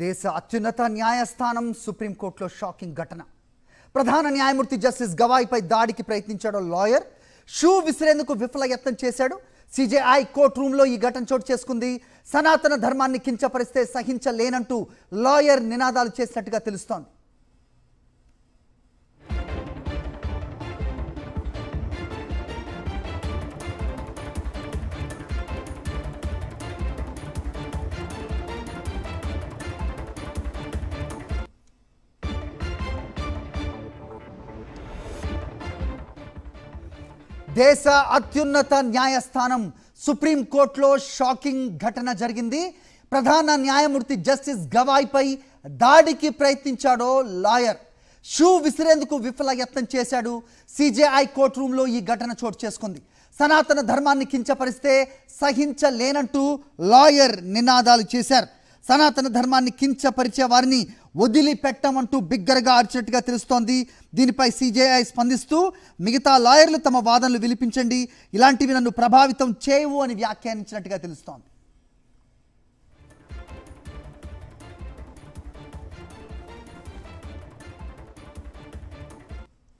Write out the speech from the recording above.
దేశ అత్యున్నత న్యాయస్థానం సుప్రీంకోర్టులో షాకింగ్ ఘటన. ప్రధాన న్యాయమూర్తి జస్టిస్ గవాయిపై దాడికి ప్రయత్నించాడు లాయర్. షూ విసిరేందుకు విఫల యత్నం చేశాడు. సిజేఐ కోర్టు రూమ్లో ఈ ఘటన చోటు చేసుకుంది. సనాతన ధర్మాన్ని కించపరిస్తే సహించలేనంటూ లాయర్ నినాదాలు చేసినట్టుగా తెలుస్తోంది. దేశ అత్యున్నత న్యాయస్థానం సుప్రీంకోర్టులో షాకింగ్ ఘటన జరిగింది. ప్రధాన న్యాయమూర్తి జస్టిస్ గవాయిపై దాడికి ప్రయత్నించాడో లాయర్. షూ విసిరేందుకు విఫల యత్నం చేశాడు. సిజేఐ కోర్టు రూమ్లో ఈ ఘటన చోటు చేసుకుంది. సనాతన ధర్మాన్ని కించపరిస్తే సహించలేనంటూ లాయర్ నినాదాలు చేశారు. సనాతన ధర్మాన్ని కించపరిచే వారిని వదిలిపెట్టమంటూ బిగ్గరగా అరిచినట్టుగా తెలుస్తోంది. దీనిపై సిజేఐ స్పందిస్తూ మిగతా లాయర్లు తమ వాదనలు వినిపించండి, ఇలాంటివి నన్ను ప్రభావితం చేయవు అని వ్యాఖ్యానించినట్టుగా తెలుస్తోంది.